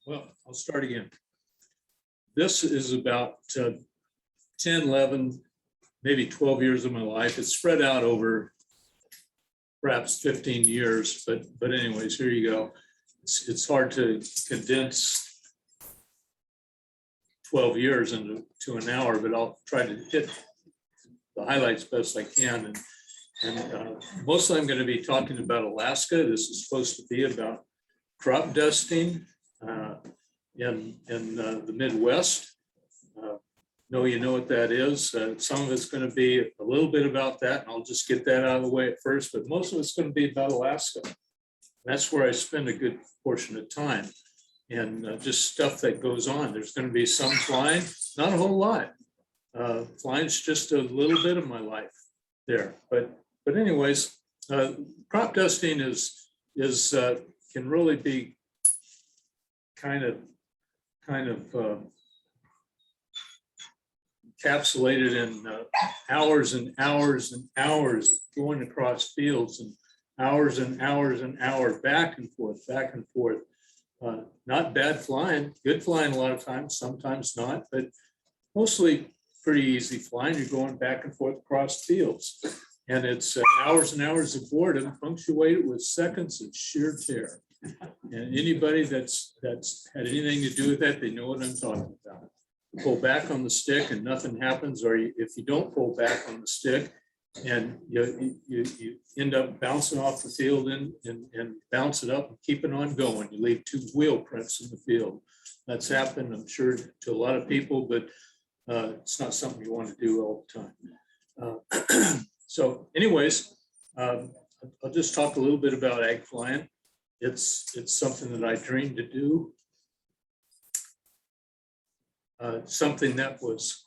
Well, I'll start again. This is about 10, 11, maybe 12 years of my life. It's spread out over perhaps 15 years, but anyways, here you go. It's hard to condense 12 years into an hour, but I'll try to hit the highlights best I can. And mostly I'm going to be talking about Alaska. This is supposed to be about crop dusting in the Midwest. No, you know what that is. Some of it's going to be a little bit about that, and I'll just get that out of the way at first, but most of it's going to be about Alaska. That's where I spend a good portion of time, and just stuff that goes on. There's going to be some flying, not a whole lot. Flying's just a little bit of my life there, but anyways, crop dusting can really be kind of encapsulated in hours and hours and hours going across fields, and hours and hours and hours back and forth. Not bad flying, good flying a lot of times, sometimes not, but mostly pretty easy flying. You're going back and forth across fields, and it's hours and hours of boredom punctuated with seconds of sheer terror. And anybody that's had anything to do with that, they know what I'm talking about. You pull back on the stick and nothing happens, or if you don't pull back on the stick and you end up bouncing off the field and bounce it up and keep it on going. You leave 2 wheel prints in the field. That's happened, I'm sure, to a lot of people, but it's not something you want to do all the time. So anyways, I'll just talk a little bit about ag flying. It's something that I dreamed to do. Something that was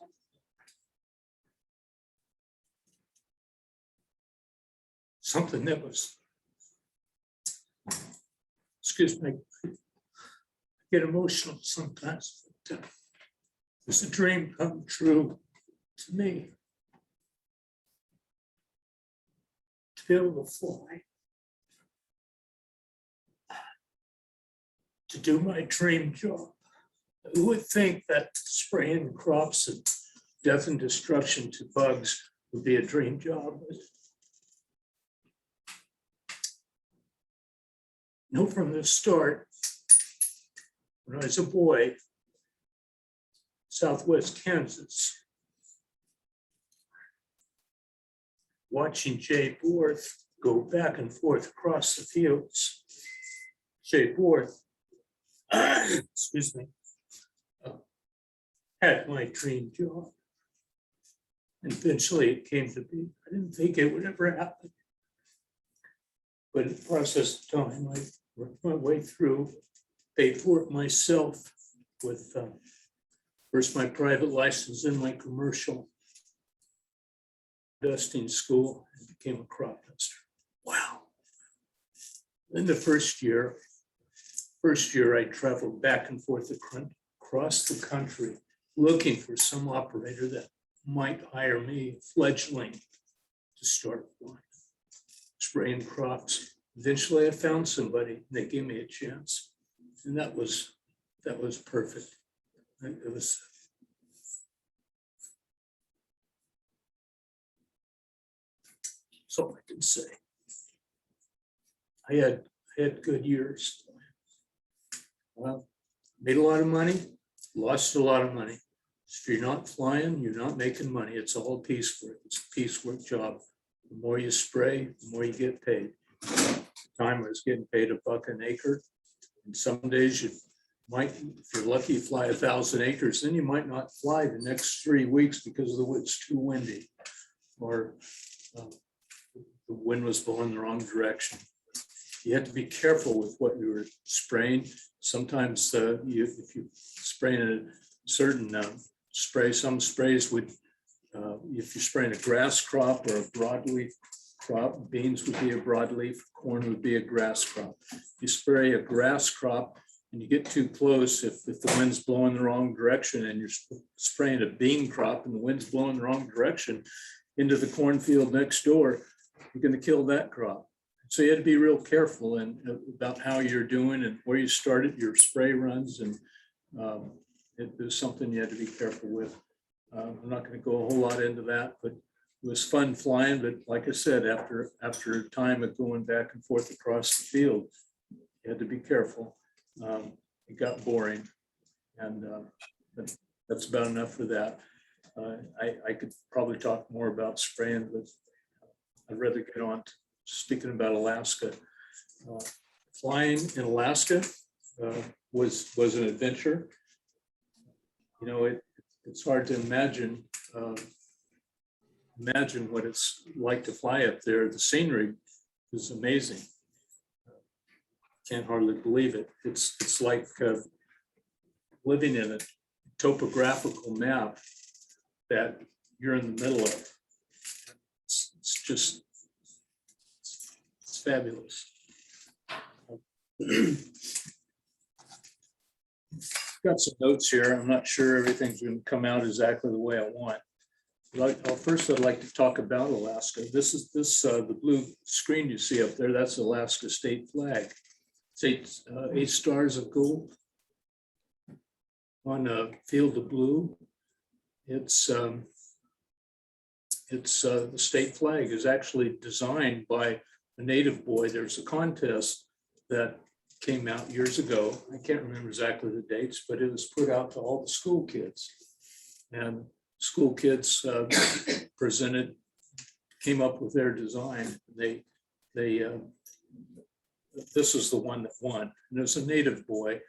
excuse me, I get emotional sometimes. It's a dream come true to me, to be able to fly, to do my dream job. Who would think that spraying crops and death and destruction to bugs would be a dream job? No, from the start, when I was a boy, Southwest Kansas, watching Jay Borth go back and forth across the fields. Jay Borth, excuse me, had my dream job. And eventually it came to be. I didn't think it would ever happen. But in the process of time, I worked my way through, paid for it myself with first my private license, then my commercial dusting school, and became a crop duster. Wow. Then the first year I traveled back and forth across the country looking for some operator that might hire me, fledgling, to start flying, spraying crops. Eventually I found somebody and they gave me a chance. And that was perfect. It was that's all I can say. I had good years. Well, made a lot of money, lost a lot of money. If you're not flying, you're not making money. It's all piecework. It's a piecework job. The more you spray, the more you get paid. Time I was getting paid $1 an acre. And some days you might, if you're lucky, fly 1,000 acres. Then you might not fly the next 3 weeks because it's too windy, or the wind was blowing the wrong direction. You have to be careful with what you were spraying. Sometimes if you spray in a certain spray, some sprays would, if you're spraying a grass crop or a broadleaf crop, beans would be a broadleaf, corn would be a grass crop. You spray a grass crop and you get too close, if the wind's blowing the wrong direction and you're spraying a bean crop and the wind's blowing the wrong direction into the cornfield next door, you're going to kill that crop. so you had to be real careful and about how you're doing and where you started your spray runs, and it was something you had to be careful with. I'm not going to go a whole lot into that, but it was fun flying. But like I said, after a time of going back and forth across the field, you had to be careful. It got boring, and that's about enough for that. I could probably talk more about spraying, but I'd rather get on to speaking about Alaska. Flying in Alaska was an adventure. You know, it's hard to imagine what it's like to fly up there. The scenery is amazing. Can't hardly believe it. It's like living in a topographical map that you're in the middle of. It's just, it's fabulous. Got some notes here. I'm not sure everything's going to come out exactly the way I want. First, I'd like to talk about Alaska. This is the blue screen you see up there. That's Alaska state flag. It's eight stars of gold on a field of blue. It's the state flag is actually designed by a native boy. There's a contest that came out years ago. I can't remember exactly the dates, but it was put out to all the school kids, and school kids came up with their design. This is the one that won, and there's a native boy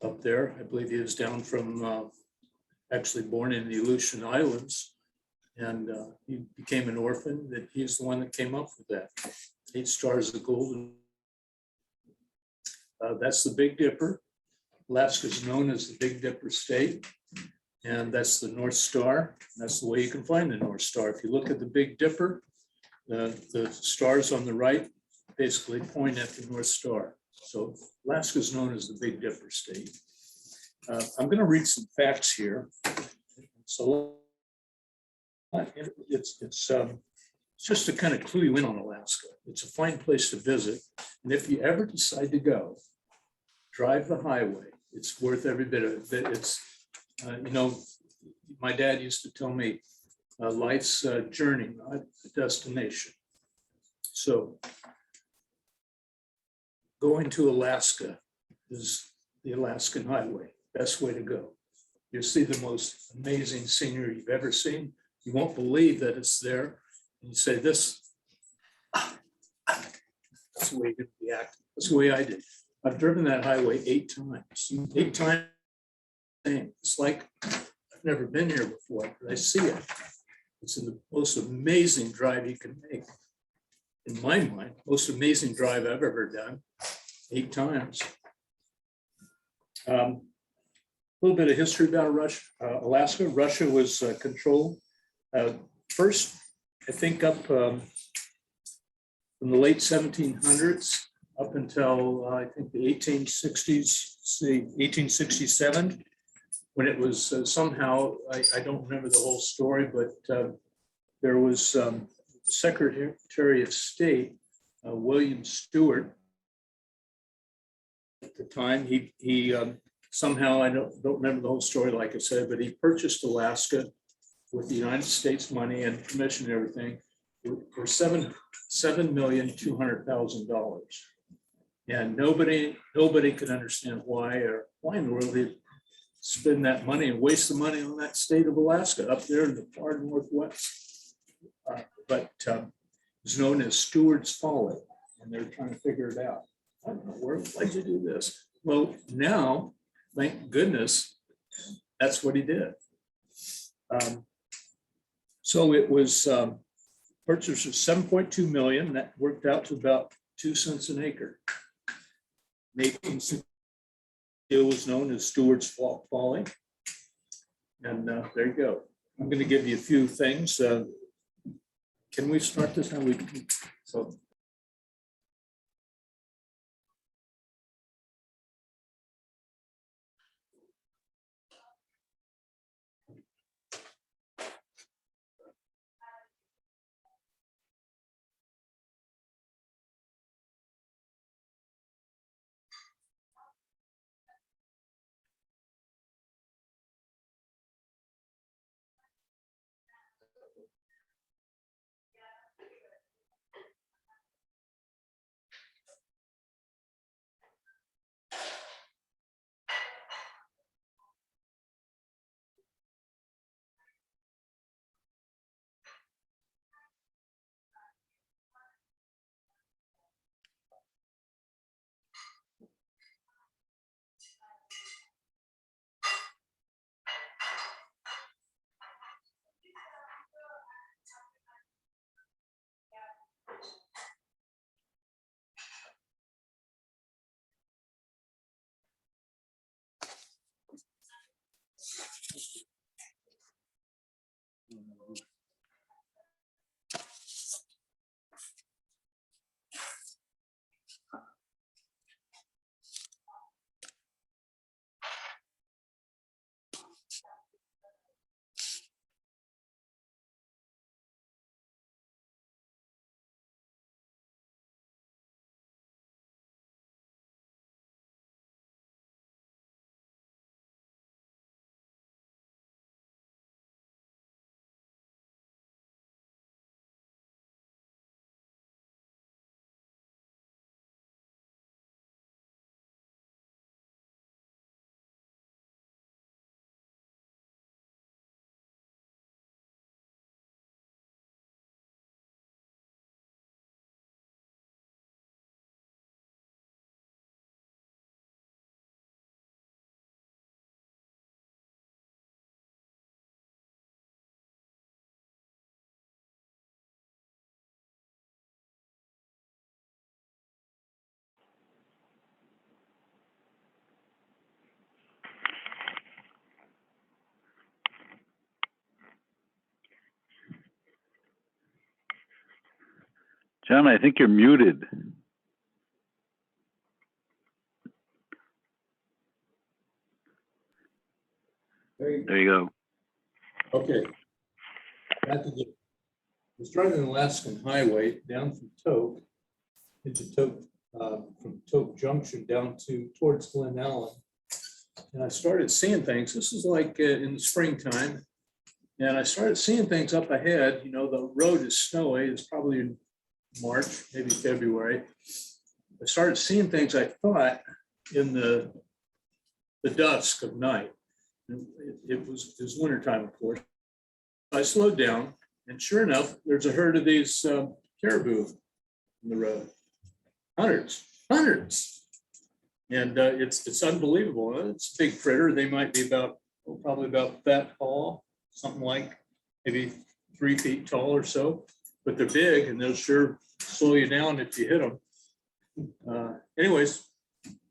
up there. I believe he was down from actually born in the Aleutian Islands, and he became an orphan. That he's the one that came up with that. 8 stars of gold. That's the Big Dipper. Alaska is known as the Big Dipper state, and that's the North Star. That's the way you can find the North Star. If you look at the Big Dipper, the stars on the right basically point at the North Star. So Alaska is known as the Big Dipper state. I'm going to read some facts here. So it's just to kind of clue you in on Alaska. It's a fine place to visit, and if you ever decide to go, drive the highway. It's worth every bit of it. It's you know, my dad used to tell me life's a journey, not a destination. So going to Alaska is the Alaskan highway. Best way to go. You'll see the most amazing scenery you've ever seen. You won't believe that it's there. And you say, that's the way you're going to be acting. That's the way I did. I've driven that highway 8 times. 8 times. It's like I've never been here before, but I see it. It's the most amazing drive you can make. In my mind, most amazing drive I've ever done. 8 times. A little bit of history about Alaska. Russia was controlled first, I think, up from the late 1700s up until I think the 1860s, 1867, when it was somehow, I don't remember the whole story, but there was Secretary of State, William Stewart, at the time. He somehow, I don't remember the whole story, like I said, but he purchased Alaska with the United States money and commission and everything for $7,200,000. And nobody could understand why in the world he'd spend that money and waste the money on that state of Alaska up there in the far northwest. But it's known as Stewart's Folly, and they're trying to figure it out. I don't know, why'd you do this? Well, now, thank goodness, that's what he did. So it was purchased for $7.2 million. That worked out to about 2 cents an acre. It was known as Stewart's Folly. And there you go. I'm going to give you a few things. Can we start this now? So John, I think you're muted. There you go. Okay. Back again. I was driving the Alaskan Highway down from Toke into Toke, from Toke Junction down towards Glen Allen. And I started seeing things. This is like in the springtime. And I started seeing things up ahead. You know, the road is snowy. It's probably in March, maybe February. I started seeing things I thought in the dusk of night. It was wintertime, of course. I slowed down, and sure enough, there's a herd of these caribou on the road. Hundreds. And it's unbelievable. It's a big critter. They might be probably about that tall, something like maybe 3 feet tall or so. But they're big, and they'll sure slow you down if you hit them. Anyways,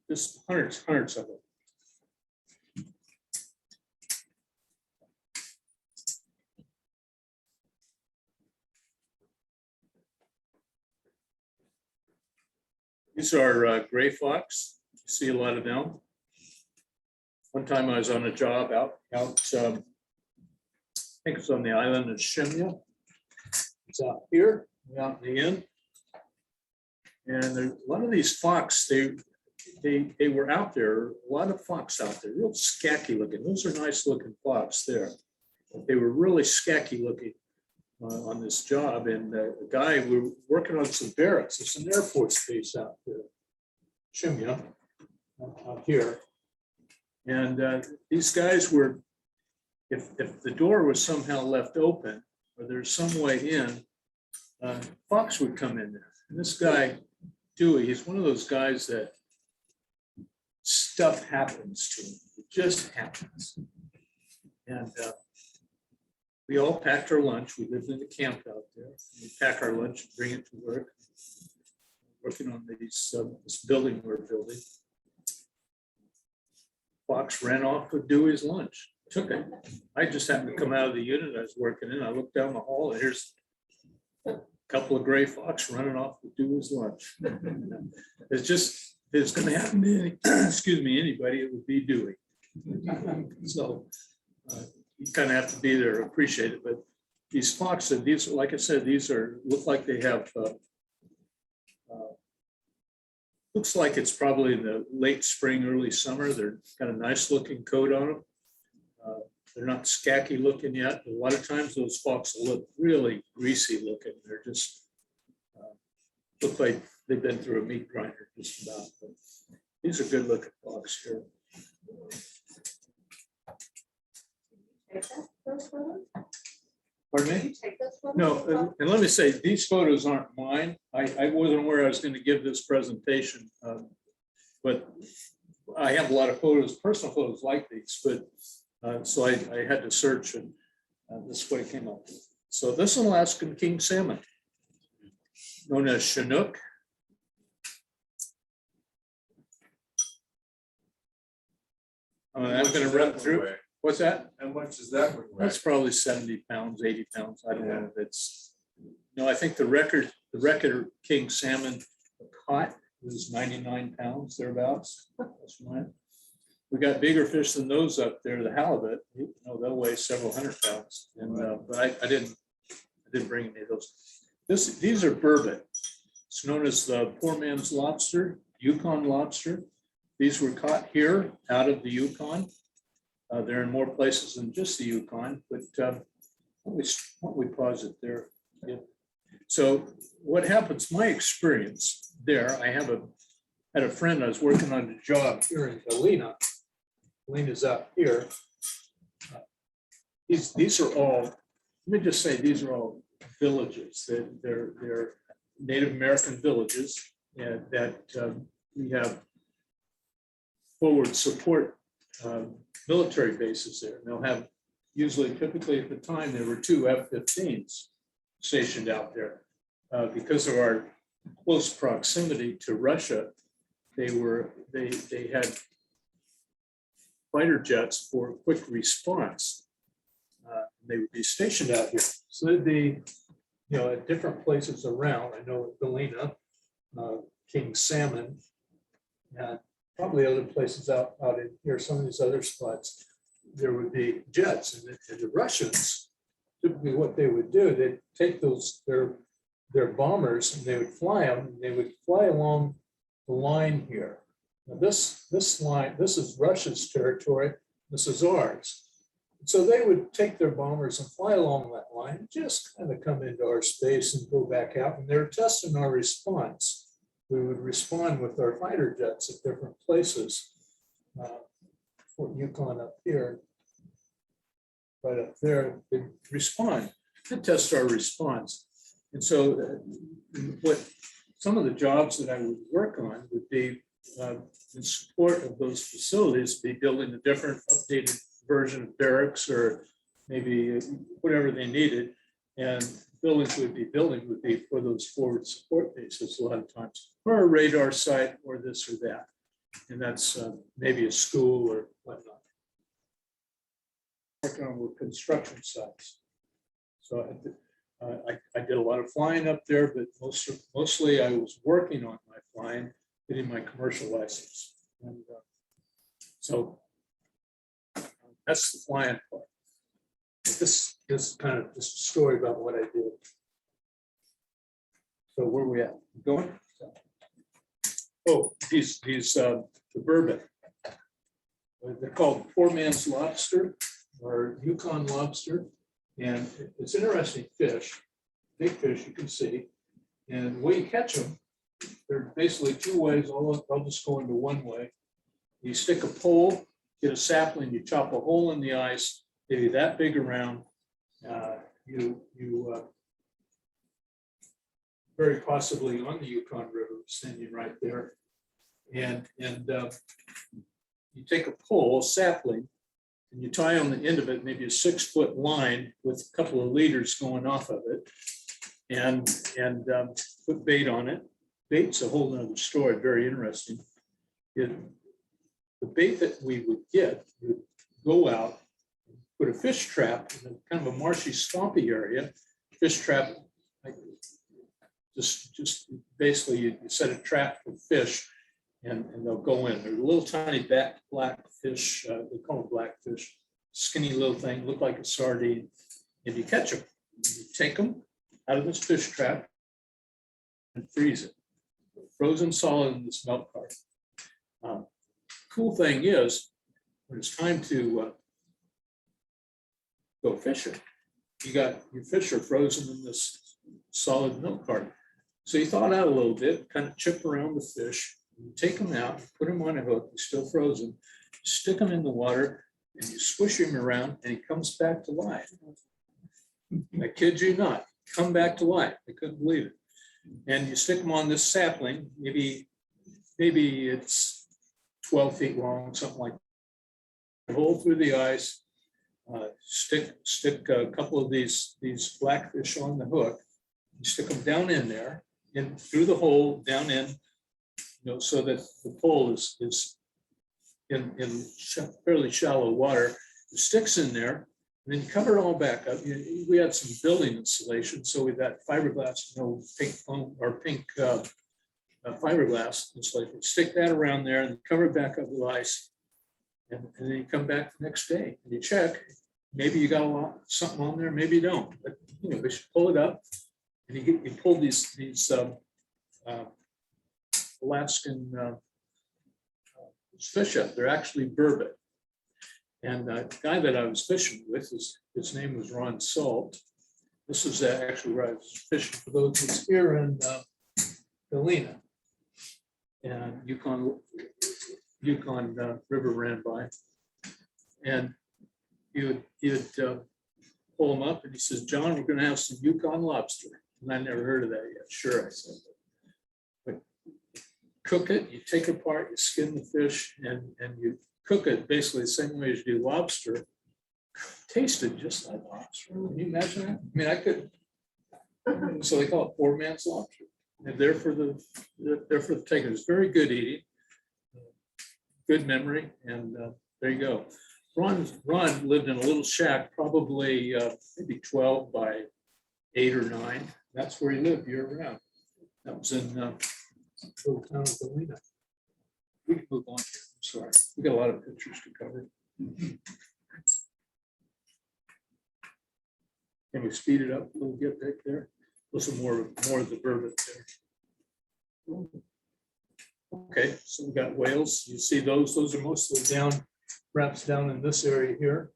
just hundreds of them. These are gray fox. You see a lot of them. One time I was on a job out I think it's on the island of Shimya. It's out here, out in the end. And there, a lot of these fox, they were out there, a lot of fox out there, real scacky looking. Those are nice looking fox there. But they were really scacky looking on this job. And the guy, we were working on some barracks. It's an Air Force base out there, Shimya, out here. And these guys were, if the door was somehow left open or there's some way in, fox would come in there. And this guy, Dewey, he's one of those guys that stuff happens to him. It just happens. And we all packed our lunch. We lived in the camp out there. We pack our lunch and bring it to work. Working on these this building we're building. Fox ran off with Dewey's lunch. Took it. I just happened to come out of the unit I was working in. I looked down the hall and here's a couple of gray fox running off with Dewey's lunch. It's going to happen to anybody, it would be Dewey. So you kind of have to be there to appreciate it. But these fox, these, like I said, these look like they have. Looks like it's probably in the late spring, early summer. They're got a nice looking coat on them. They're not scacky looking yet. A lot of times those fox look really greasy looking. They're just look like they've been through a meat grinder just about. But these are good looking fox here. Pardon me? No, and let me say, these photos aren't mine. I wasn't aware I was going to give this presentation, but I have a lot of photos, personal photos like these, but so I had to search and this is what it came up with. So this is an Alaskan king salmon, known as Chinook. I'm going to run through. What's that? How much is that one? That's probably 70 pounds, 80 pounds. I don't know if it's, no, I think the record king salmon caught was 99 pounds thereabouts. That's mine. We got bigger fish than those up there, the halibut, you know, they'll weigh several hundred pounds. And, but I didn't bring any of those. These are burbot. It's known as the poor man's lobster, Yukon lobster. These were caught here out of the Yukon. They're in more places than just the Yukon, but why don't we pause it there? Yeah. So what happens, my experience there, I had a friend, I was working on a job here in Galena. Galena's out here. These are all, let me just say, these are all villages. They're Native American villages that we have forward support military bases there. And they'll have, typically at the time, there were 2 F-15s stationed out there. Because of our close proximity to Russia, they had fighter jets for quick response. They would be stationed out here. So they'd be, you know, at different places around. I know at Galena, King Salmon, and probably other places out in here, some of these other spots, there would be jets. And the Russians, typically what they would do, they'd take their bombers and they would fly them, and they would fly along the line here. Now this line, this is Russia's territory, this is ours. So they would take their bombers and fly along that line, just kind of come into our space and go back out, and they're testing our response. We would respond with our fighter jets at different places. Fort Yukon up here, right up there, they respond to test our response. And so what some of the jobs that I would work on would be in support of those facilities, be building a different updated version of barracks or maybe whatever they needed. And buildings would be for those forward support bases a lot of times, or a radar site or this or that. And that's maybe a school or whatnot. Working on with construction sites. So I did a lot of flying up there, but mostly I was working on my flying, getting my commercial license. And so that's the flying part. This kind of just a story about what I did. So where are we at? Going? Oh, the bourbon. They're called poor man's lobster or Yukon lobster. And it's an interesting fish, big fish you can see. And the way you catch them, there are basically 2 ways. I'll just go into one way. You stick a pole, get a sapling, you chop a hole in the ice, maybe that big around. You very possibly on the Yukon River, standing right there. And you take a pole, a sapling, and you tie on the end of it, maybe a 6-foot line with a couple of leaders going off of it, and put bait on it. Bait's a whole nother story, very interesting. The bait that we would get, we would go out, put a fish trap in a kind of a marshy, swampy area. Fish trap, like just basically you set a trap for fish, and they'll go in. They're little tiny black fish. They call them blackfish. Skinny little thing, look like a sardine. And you catch them, you take them out of this fish trap and freeze it. Frozen solid in this milk carton. Cool thing is, when it's time to go fishing, your fish are frozen in this solid milk carton. So you thaw it out a little bit, kind of chip around the fish. You take them out, put them on a hook, they're still frozen, stick them in the water, and you swish him around, and he comes back to life. I kid you not, come back to life. I couldn't believe it. And you stick them on this sapling, maybe it's 12 feet long, something like that. Hole through the ice, stick a couple of these blackfish on the hook, you stick them down in there, and through the hole, down in, so that the pole is in fairly shallow water, the sticks in there, and then cover it all back up. We had some building insulation, so we got fiberglass, pink foam or pink fiberglass insulation. Stick that around there and cover it back up with ice. And then you come back the next day and you check. Maybe you got something on there, maybe you don't. But we should pull it up. And you pull these Alaskan fish up. They're actually burbot. And the guy that I was fishing with, his name was Ron Salt. This is actually where I was fishing for those. It's here in Galena. And Yukon River ran by. And you'd pull them up and he says, John, we're going to have some Yukon lobster. And I never heard of that yet. Sure, I said. But cook it, you take it apart, you skin the fish, and you cook it basically the same way as you do lobster. Tasted just like lobster. Can you imagine that? I mean, I could. So they call it poor man's lobster. And they're for the taking. It's very good eating, good memory, and there you go. Ron lived in a little shack, probably maybe 12 by 8 or 9. That's where he lived year round. That was in little town of Galena. We can move on here. I'm sorry. We got a lot of pictures to cover. Can we speed it up a little bit back there? Those are more of the burbot there. Okay, so we got whales. You see those? Those are mostly wraps down in this area here.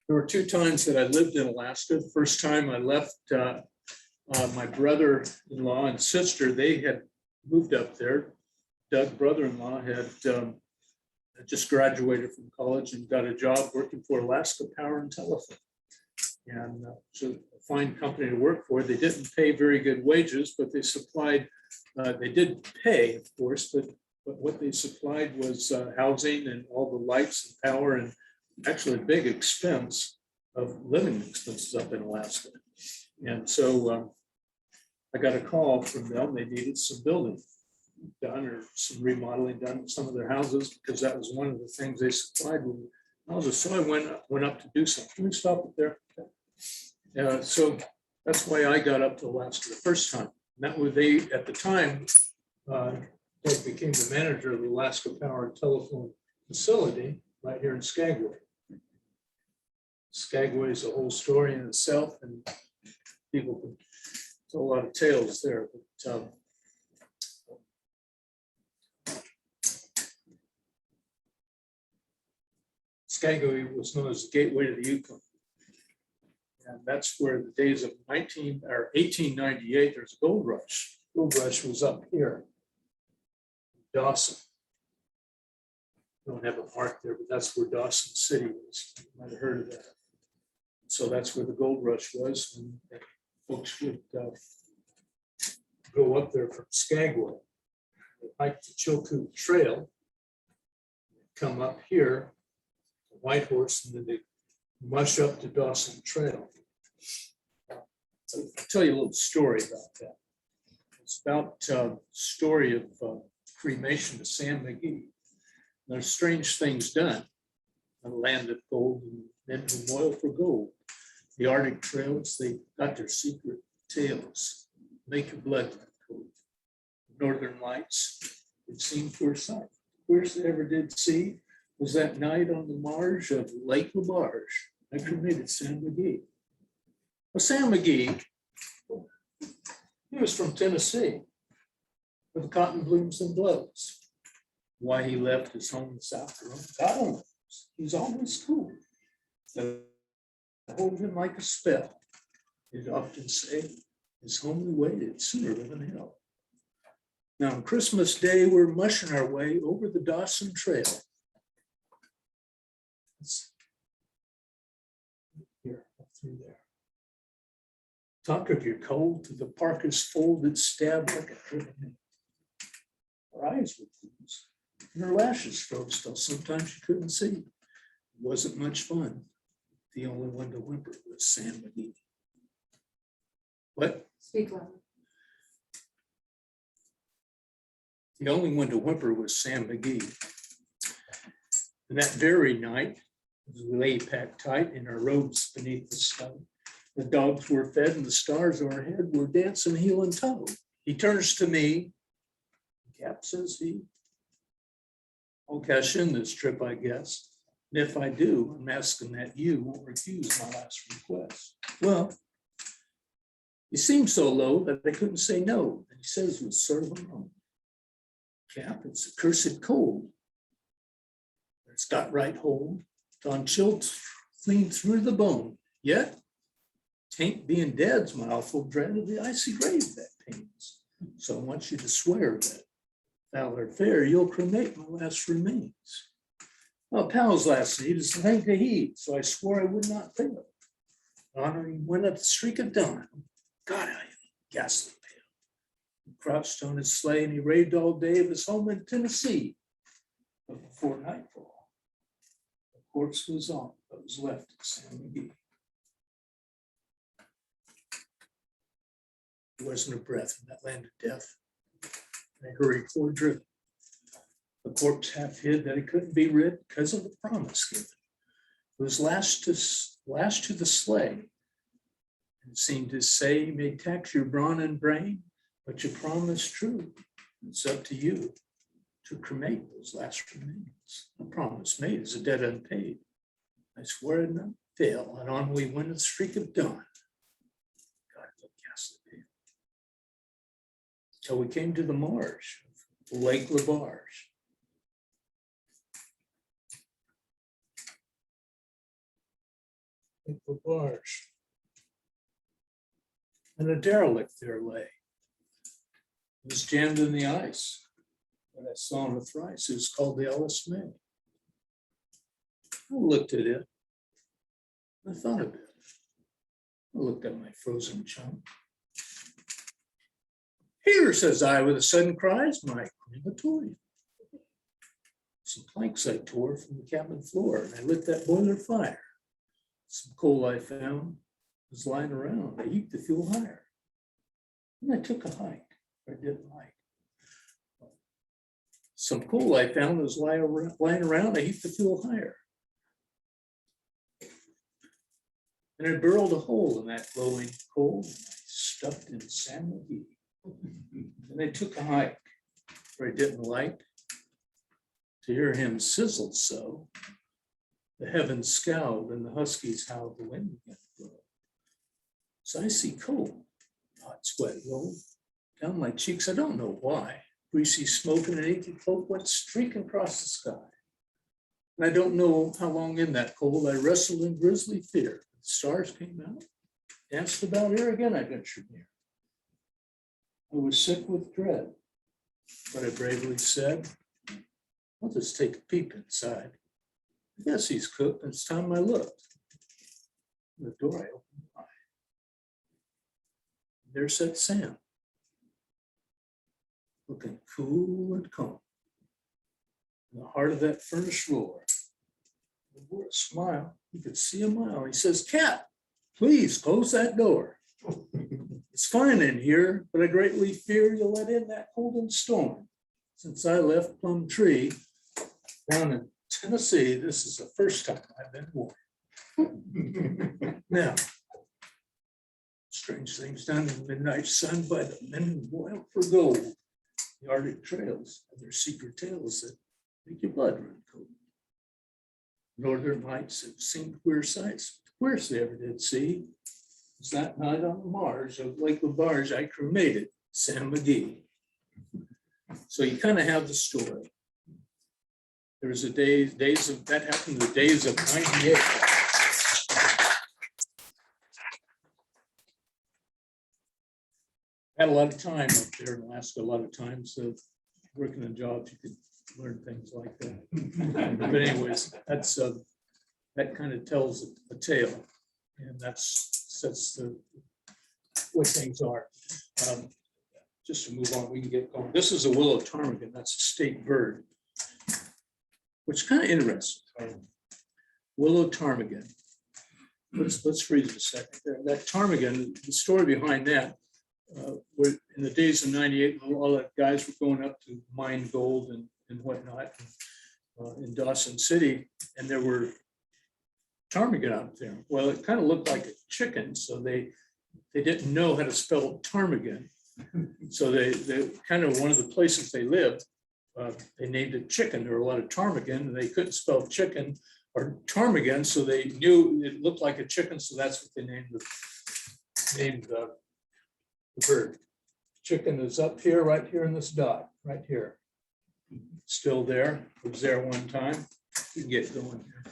There were 2 times that I lived in Alaska. The first time I left, my brother-in-law and sister, they had moved up there. Doug, brother-in-law, had just graduated from college and got a job working for Alaska Power and Telephone. And so a fine company to work for. They didn't pay very good wages, but they supplied, they did pay, of course, but what they supplied was housing and all the lights and power, and actually a big expense of living expenses up in Alaska. And so I got a call from them. They needed some building done or some remodeling done in some of their houses, because that was one of the things they supplied with houses. So I went up to do something. Can we stop it there? So that's why I got up to Alaska the first time. And that was at the time, they became the manager of the Alaska Power and Telephone facility right here in Skagway. Skagway is a whole story in itself, and people can tell a lot of tales there. But Skagway was known as the gateway to the Yukon. And that's where the days of 1898, there's a gold rush. Gold rush was up here, Dawson. I don't have a mark there, but that's where Dawson City was. You might have heard of that. So that's where the gold rush was, and folks would go up there from Skagway, hike the Chilkoot Trail, come up here, Whitehorse, and then they mush up to Dawson Trail. I'll tell you a little story about that. It's about the story of cremation of Sam McGee. There's strange things done on the land of gold and men who moil for gold. The Arctic trails, they got their secret tales. Make your blood run cold. Northern Lights, it seemed for a sight. Worst I ever did see was that night on the marge of Lake LaBarge. I cremated Sam McGee. Well, Sam McGee, he was from Tennessee, where the cotton blooms and blows. Why he left his home in South Carolina, God only knows. He's always cool. So I hold him like a spell. He'd often say, his homely waited sooner than hell. Now on Christmas Day, we're mushing our way over the Dawson Trail. Here, up through there. Talk of your cold to the parka's folded stab like a hurricane. Her eyes were closed, and her lashes froze till sometimes you couldn't see. It wasn't much fun. The only one to whimper was Sam McGee. What? Speak louder. The only one to whimper was Sam McGee. And that very night, as we lay packed tight in our robes beneath the sun, the dogs were fed and the stars overhead were dancing heel and toe. He turns to me, Cap, says he, I'll cash in this trip, I guess. And if I do, I'm asking that you won't refuse my last request. Well, he seemed so low that I couldn't say no. And he says with sort of a moan, Cap, it's a cursed cold. It's got right hold, gone chilled clean through the bone. Yet, tain't being dead's my awful dread of the icy grave that pains. So I want you to swear that, foul or fair, you'll cremate my last remains. Well, pal's last need is the thing to heed, so I swore I would not fail. Honoring when at the streak of dawn, God, I am ghastly pale. He crouched on his sleigh and he raved all day of his home in Tennessee. But before nightfall, the corpse was on, but was left at San McGee. There wasn't a breath in that land of death. And I hurried forward driven. The corpse half hid that it couldn't be rid because of the promise given. It was lashed to the sleigh. And it seemed to say, you may tax your brawn and brain, but your promise true. It's up to you to cremate those last remains. The promise made is a debt unpaid. I swear I'd not fail, and on we went at the streak of dawn. God, what ghastly pale. Till we came to the marsh of Lake Labarge. Lake Labarge. And a derelict there lay. It was jammed in the ice. But I saw him thrice. It was called the Ellis May. I looked at it. I thought of it. I looked at my frozen chum. Here, says I, with a sudden cry, is my crematorium. Some planks I tore from the cabin floor, and I lit that boiler fire. Some coal I found was lying around. I heaped the fuel higher. And I took a hike. I didn't like. Some coal I found was lying around. I heaped the fuel higher. And I burrowed a hole in that glowing coal, and I stuffed in San McGee. And I took a hike where I didn't like to hear him sizzle so. The heavens scowled and the huskies howled, the wind began to blow. So I see coal, hot sweat rolled down my cheeks. I don't know why. Greasy smoke and an achy cloak went streaking across the sky. And I don't know how long in that cold I wrestled in grisly fear. The stars came out, danced about here again, I ventured near. I was sick with dread, but I bravely said, I'll just take a peep inside. I guess he's cooked, and it's time I looked. The door I opened wide. There sat Sam, looking cool and calm. In the heart of that furnace roar, he wore a smile. You could see a mile. He says, Cat, please close that door. It's fine in here, but I greatly fear you'll let in that cold and storm. Since I left Plum Tree down in Tennessee, this is the first time I've been warm. Now, strange things done in the midnight sun by the men who boil for gold. The Arctic trails have their secret tales that make your blood run cold. Northern lights have seen queer sights. The queerest they ever did see was that night on the marge of Lake Labarge, I cremated Sam McGee. So you kind of have the story. There was a days of that happened the days of 98. Had a lot of time up there in Alaska, a lot of times of working in jobs, you could learn things like that. But anyways, that's that kind of tells a tale, and that's the way things are. Just to move on, we can get going. This is a willow ptarmigan. That's a state bird, which is kind of interesting. Willow ptarmigan. Let's freeze a second there. That ptarmigan, the story behind that, were in the days of 98, all the guys were going up to mine gold and whatnot. in Dawson City, and there were ptarmigan out there. Well, it kind of looked like a chicken, so they didn't know how to spell ptarmigan. So they kind of, one of the places they lived, they named it chicken. There were a lot of ptarmigan, and they couldn't spell chicken or ptarmigan, so they knew it looked like a chicken, so that's what they named the bird. Chicken is up here, right here in this dot, right here. Still there. It was there one time. You can get going here.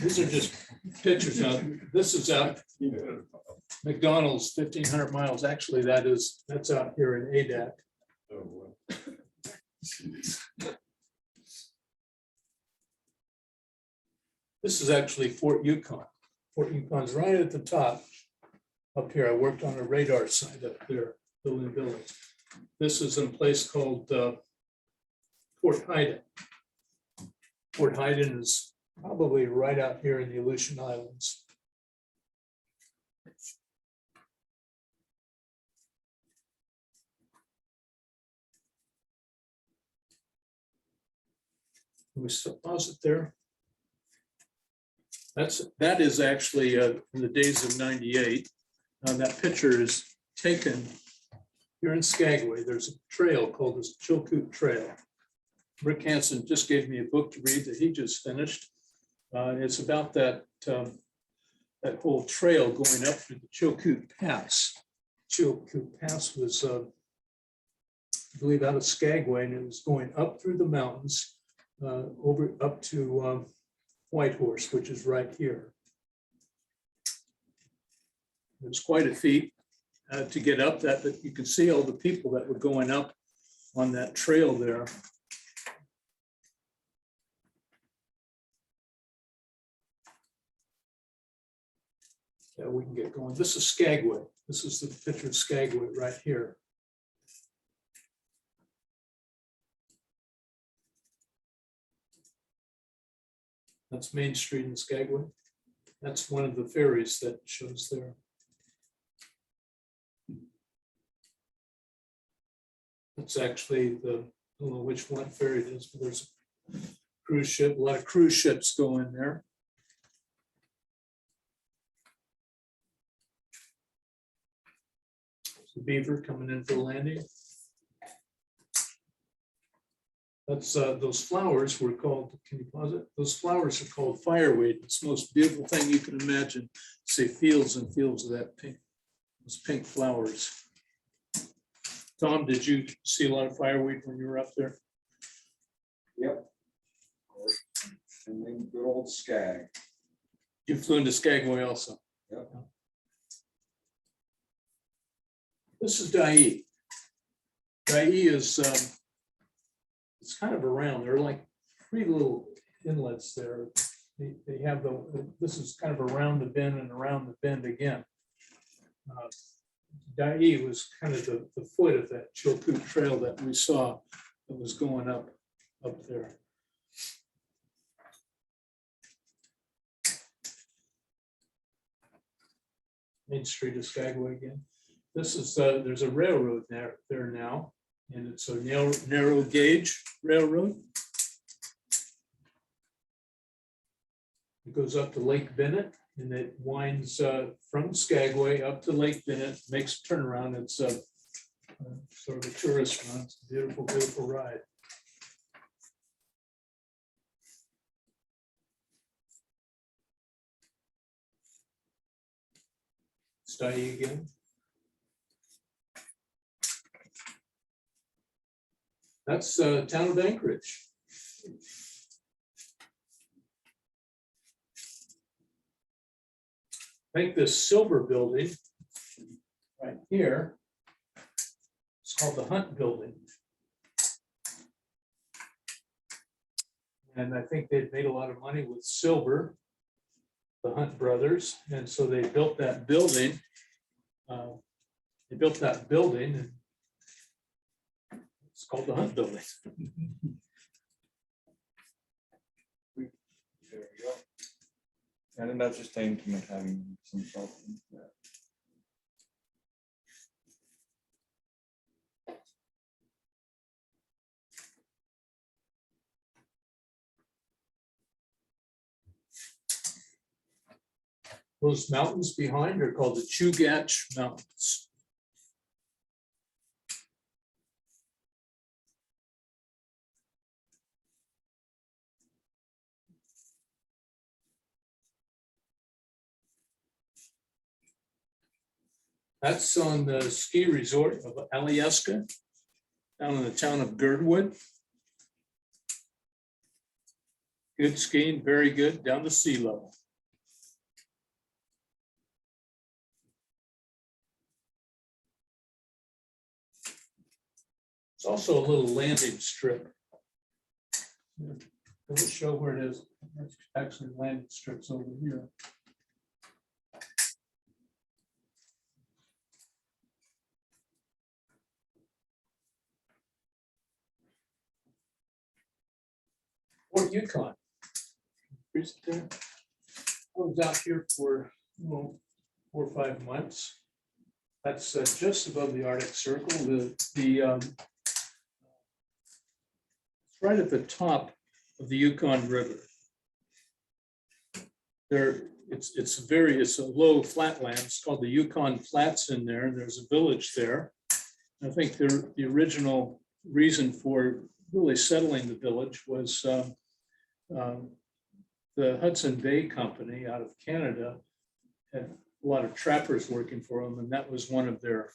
These are just pictures now. This is out McDonald's 1,500 miles. Actually, that's out here in ADAC. This is actually Fort Yukon. Fort Yukon's right at the top up here. I worked on a radar site up there, building buildings. This is in a place called Fort Hayden. Fort Hayden is probably right out here in the Aleutian Islands. We pause it there. That is actually in the days of '98. That picture is taken here in Skagway. There's a trail called the Chilkoot Trail. Rick Hansen just gave me a book to read that he just finished. It's about that whole trail going up through the Chilkoot Pass. Chilkoot Pass was, I believe, out of Skagway, and it was going up through the mountains over up to Whitehorse, which is right here. It was quite a feat to get up that, but you can see all the people that were going up on that trail there. Yeah, we can get going. This is Skagway. This is the picture of Skagway right here. That's Main Street in Skagway. That's one of the ferries that shows there. That's actually I don't know which one ferry it is, but there's a cruise ship, a lot of cruise ships go in there. There's the Beaver coming in for landing. That's those flowers were called, can you pause it? Those flowers are called fireweed. It's the most beautiful thing you can imagine. See fields and fields of that pink, those pink flowers. Tom, did you see a lot of fireweed when you were up there? Yep. And then good old Skag. You flew into Skagway also. Yep. This is Dyea. Dyea is it's kind of around. There are like 3 little inlets there. They have this is kind of around the bend and around the bend again. Dyea was kind of the foot of that Chilkoot Trail that we saw that was going up there. Main Street of Skagway again. This is there's a railroad there now, and it's a narrow gauge railroad. It goes up to Lake Bennett, and it winds from Skagway up to Lake Bennett, makes a turnaround. It's sort of a tourist run. It's a beautiful, beautiful ride. Dyea again. That's town of Anchorage. I think this silver building right here, it's called the Hunt Building. And I think they've made a lot of money with silver, the Hunt brothers. And so they built that building. And it's called the Hunt Building. keine Leute stehen mit having some problem. Yeah. Those mountains behind are called the Chugach Mountains. That's on the ski resort of Alyeska, down in the town of Girdwood. Good skiing, very good, down to sea level. It's also a little landing strip. Does it show where it is? There's actually landing strips over here. Fort Yukon. I was out here for 4 or 5 months. That's just above the Arctic Circle. It's right at the top of the Yukon River. It's a low flatland. It's called the Yukon Flats in there, and there's a village there. I think the original reason for really settling the village was the Hudson Bay Company out of Canada had a lot of trappers working for them, and that was one of their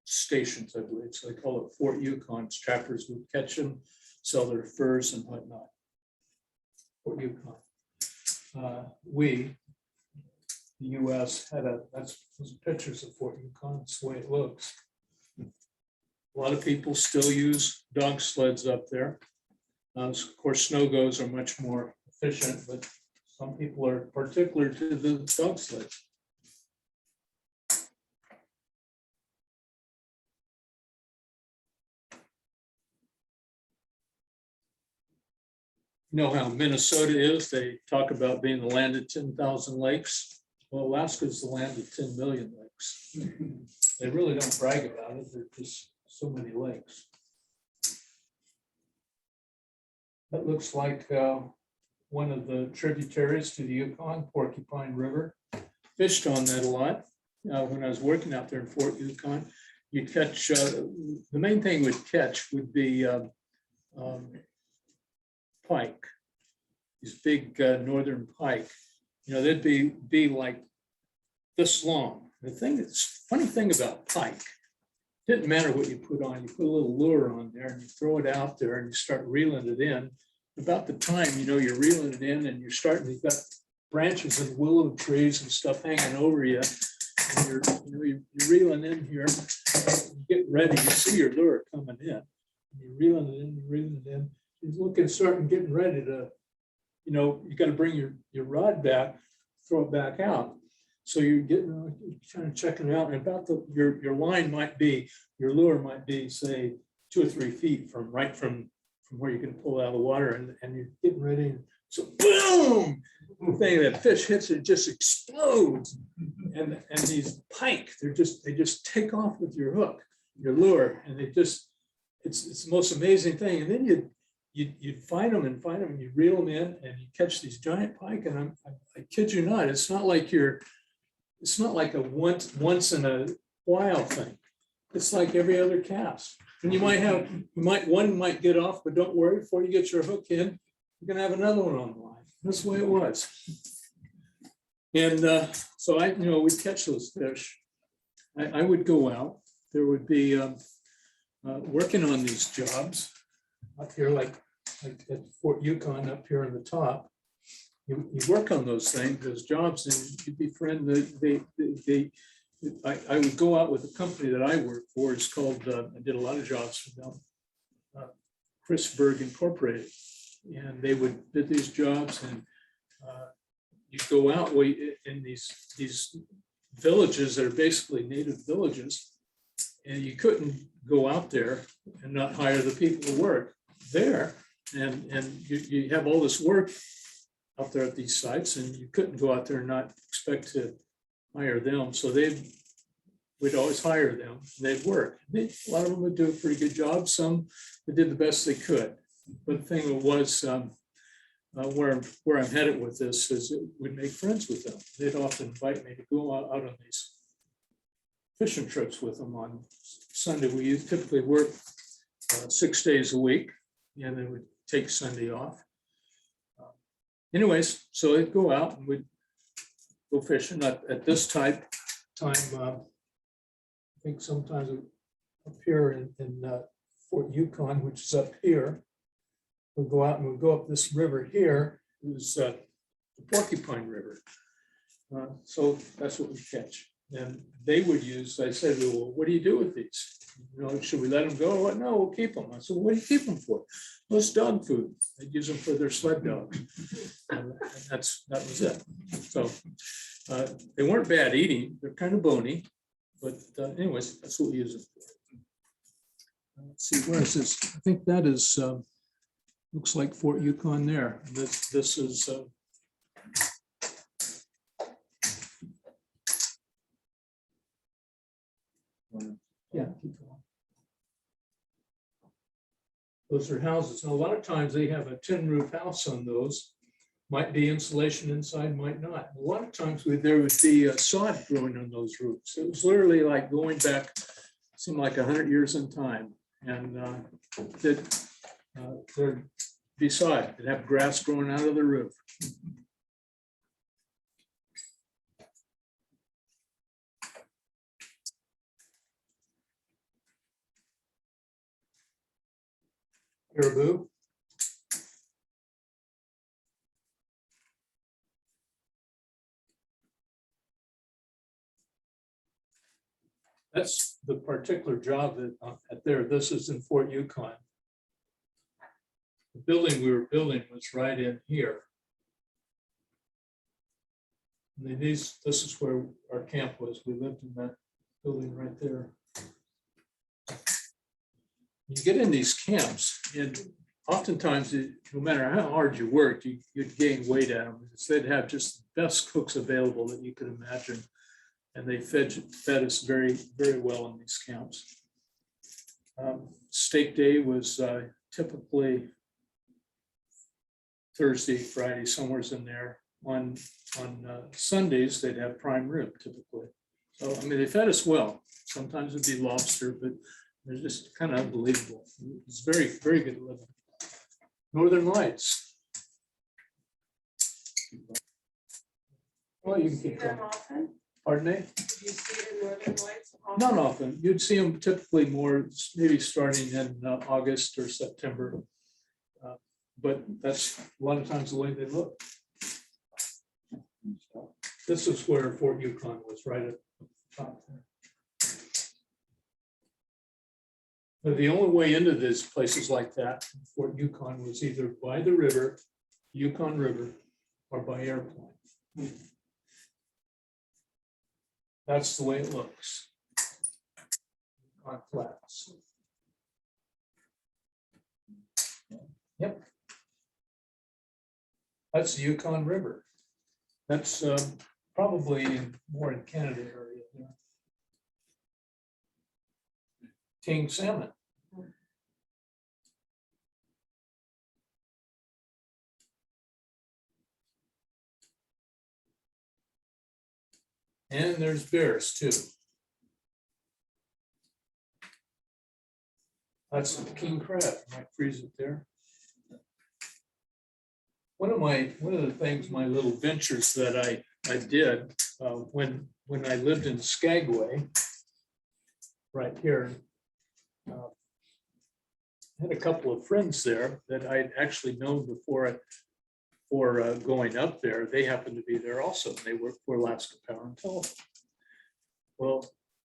stations, I believe. So they call it Fort Yukon. Trappers would catch them, sell their furs and whatnot. Fort Yukon. The U.S. had those pictures of Fort Yukon. That's the way it looks. A lot of people still use dog sleds up there. Of course, snow goes are much more efficient, but some people are particular to the dog sleds. You know how Minnesota is? They talk about being the land of 10,000 lakes. Well, Alaska is the land of 10 million lakes. They really don't brag about it. There's just so many lakes. That looks like one of the tributaries to the Yukon, Porcupine River. Fished on that a lot. When I was working out there in Fort Yukon, you'd catch, the main thing we'd catch would be pike, these big northern pike. You know, they'd be like this long. Funny thing about pike, didn't matter what you put on, you put a little lure on there and you throw it out there and you start reeling it in. About the time, you know, you're reeling it in and you've got branches of willow trees and stuff hanging over you. And you're reeling in here, you get ready, you see your lure coming in. You're reeling it in. You're looking, starting, getting ready to, you know, you got to bring your rod back, throw it back out. So you're trying to check it out, and about your line might be, your lure might be, say, 2 or 3 feet from where you can pull out of the water, and you're getting ready. And so boom, the thing, that fish hits it, just explodes. And these pike, they just take off with your hook, your lure, and it's the most amazing thing. And then you'd find them and you reel them in and you catch these giant pike. And I kid you not, it's not like a once in a while thing. It's like every other cast. And one might get off, but don't worry, before you get your hook in, you're gonna have another one on the line. That's the way it was. And so we'd catch those fish. I would go out. There would be working on these jobs up here, like at Fort Yukon up here on the top. You work on those jobs, and you befriend I would go out with a company that I work for. It's called, I did a lot of jobs for them, Chrisberg Incorporated. And they would do these jobs, and you go out in these villages that are basically native villages, and you couldn't go out there and not hire the people to work there. And you have all this work out there at these sites, and you couldn't go out there and not expect to hire them. So we'd always hire them. They'd work. A lot of them would do a pretty good job. Some they did the best they could. But the thing was, where I'm headed with this is it would make friends with them. They'd often invite me to go out on these fishing trips with them on Sunday. We typically work 6 days a week, and then we'd take Sunday off. Anyways, so they'd go out and we'd go fishing at this time. I think sometimes up here in Fort Yukon, which is up here, we'll go out and we'll go up this river here. It was the Porcupine River. So that's what we catch. And they would use, I said, well, what do you do with these? You know, should we let them go? What? No, we'll keep them. I said, what do you keep them for? Well, it's dog food. They use them for their sled dogs. And that was it. So they weren't bad eating. They're kind of bony. But anyways, that's what we use them for. Let's see, where is this? I think that is, looks like Fort Yukon there. And this is, yeah, keep going. Those are houses. And a lot of times they have a tin roof house on those. Might be insulation inside, might not. A lot of times there would be sod growing on those roofs. It was literally like going back, seemed like 100 years in time. And there'd be sod. They'd have grass growing out of the roof. Caribou. That's the particular job that at there. This is in Fort Yukon. The building we were building was right in here. And then this is where our camp was. We lived in that building right there. You get in these camps, and oftentimes, no matter how hard you worked, you'd gain weight at them. They'd have just the best cooks available that you could imagine. And they fed us very, very well in these camps. Steak day was typically Thursday, Friday, somewhere's in there. On Sundays, they'd have prime rib typically. So, I mean, they fed us well. Sometimes it'd be lobster, but they're just kind of unbelievable. It's very, very good living. Northern Lights. Well, you can keep going. Pardon me? Did you see the Northern Lights often? Not often. You'd see them typically more, maybe starting in August or September. But that's a lot of times the way they look. This is where Fort Yukon was, right at the top there. But the only way into these places like that, Fort Yukon, was either by the river, Yukon River, or by airplane. That's the way it looks on flats. Yep. That's the Yukon River. That's probably more in Canada area there. King salmon. And there's bears too. That's the king crab. Might freeze it there. One of the things, my little ventures that I did when I lived in Skagway, right here, I had a couple of friends there that I'd actually known before going up there. They happened to be there also. They worked for Alaska Power and Telephone. Well,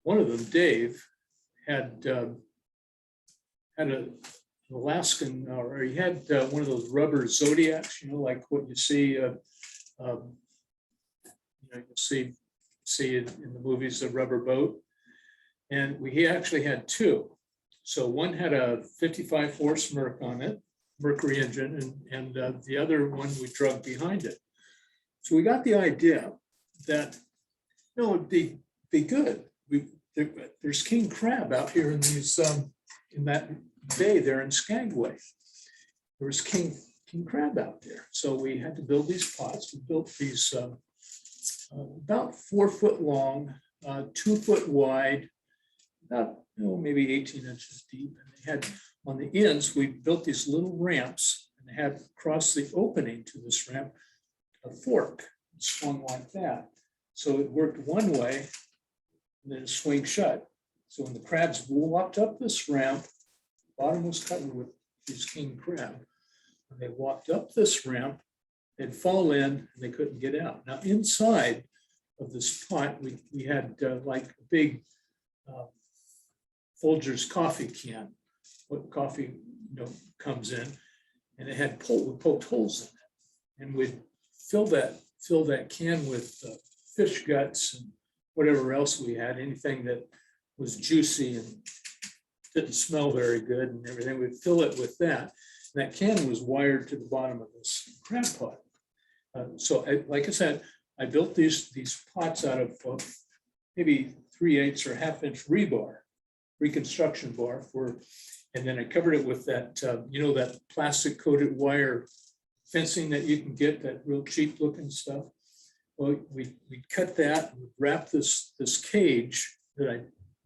one of them, Dave, had an Alaskan, or he had one of those rubber Zodiacs, you know, like what you see, you know, you'll see in the movies, the rubber boat. And he actually had two. So one had a 55 horse Merc on it, Mercury engine, and the other one we drug behind it. So we got the idea that, it'd be good. There's king crab out here in these, in that bay there in Skagway. There was king crab out there. So we had to build these pots. We built these about 4 foot long, 2 foot wide, about maybe 18 inches deep. And they had on the ends, we built these little ramps and they had across the opening to this ramp a fork swung like that. So it worked one way and then it swing shut. So when the crabs walked up this ramp, the bottom was covered with these king crab. When they walked up this ramp, they'd fall in and they couldn't get out. Now inside of this pot, we had like a big Folgers coffee can. What coffee comes in, and it had we poked holes in it, and we'd fill that can with fish guts and whatever else we had, anything that was juicy and didn't smell very good and everything. We'd fill it with that. And that can was wired to the bottom of this crab pot. So like I said, I built these pots out of maybe 3/8 or 1/2 inch rebar, reconstruction bar and then I covered it with that, that plastic coated wire fencing that you can get, that real cheap looking stuff. Well, we cut that, and wrap this cage that I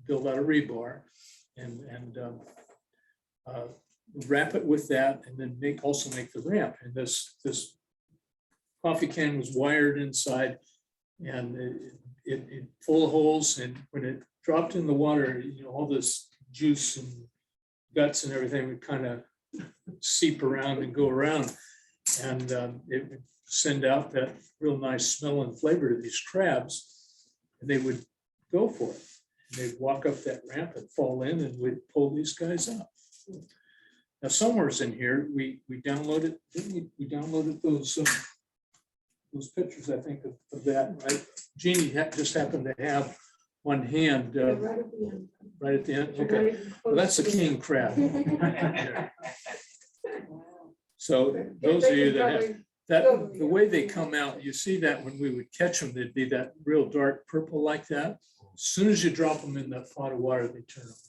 built out of rebar and wrap it with that, and then also make the ramp. And this coffee can was wired inside, and it full of holes. And when it dropped in the water, all this juice and guts and everything would kind of seep around and go around, and it would send out that real nice smell and flavor to these crabs, and they would go for it. And they'd walk up that ramp and fall in, and we'd pull these guys up. Now, somewhere's in here, we downloaded, didn't we downloaded those pictures, I think, of that, right? Jeannie just happened to have one hand Right at the end. right at the end. Okay, well, that's the king crab. So those of you that have that, the way they come out, you see that when we would catch them, they'd be that real dark purple like that. As soon as you drop them in that pot of water, they turn orange.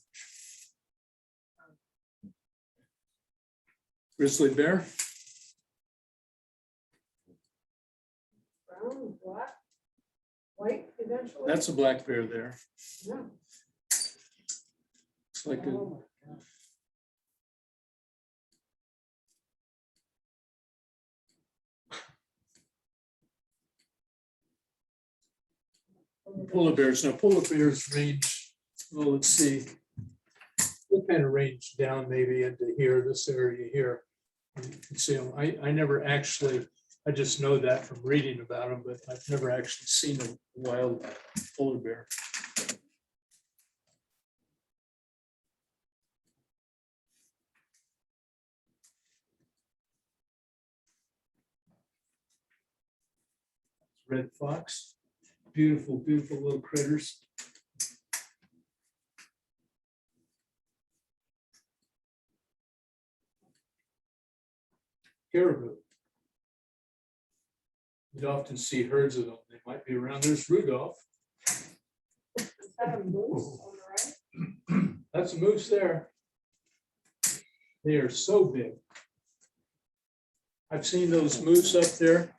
Grizzly bear. Brown, black, white eventually. That's a black bear there. Yeah. It's like a, Oh, polar bears. Now, polar bears range, well, let's see. What kind of range down maybe into here, this area here. You can see them. I never actually, I just know that from reading about them, but I've never actually seen a wild polar bear. Red fox, beautiful, beautiful little critters. Caribou. You'd often see herds of them. They might be around. There's Rudolph. is that a moose on the right? That's a moose there. They are so big. I've seen those moose up there,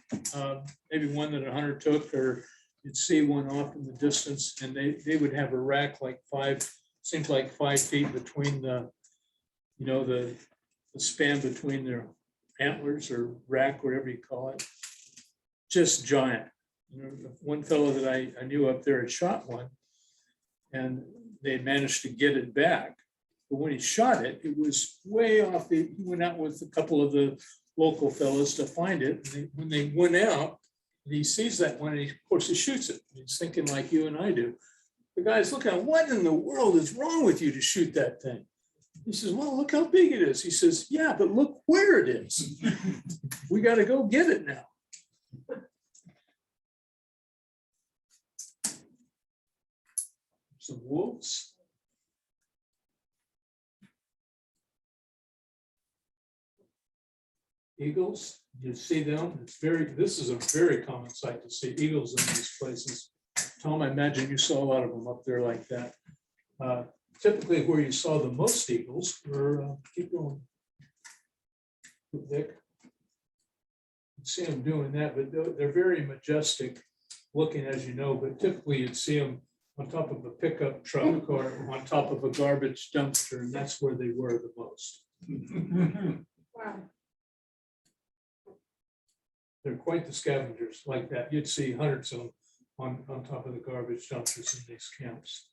maybe one that a hunter took, or you'd see one off in the distance, and they would have a rack like seems like 5 feet between the span between their antlers or rack, whatever you call it. Just giant. One fellow that I knew up there had shot one, and they managed to get it back. But when he shot it, it was way off. He went out with a couple of the local fellows to find it. And when they went out, and he sees that one, and of course he shoots it. He's thinking like you and I do. The guy's looking at, what in the world is wrong with you to shoot that thing? He says, well, look how big it is. He says, yeah, but look where it is. We got to go get it now. Some wolves. eagles, you see them, this is a very common sight to see eagles in these places. Tom, I imagine you saw a lot of them up there like that. Typically where you saw the most eagles were, keep going, Vic. You see them doing that, but they're very majestic looking, as you know, but typically you'd see them on top of a pickup truck or on top of a garbage dumpster, and that's where they were the most. Wow. They're quite the scavengers like that. You'd see hundreds of them on top of the garbage dumpsters in these camps.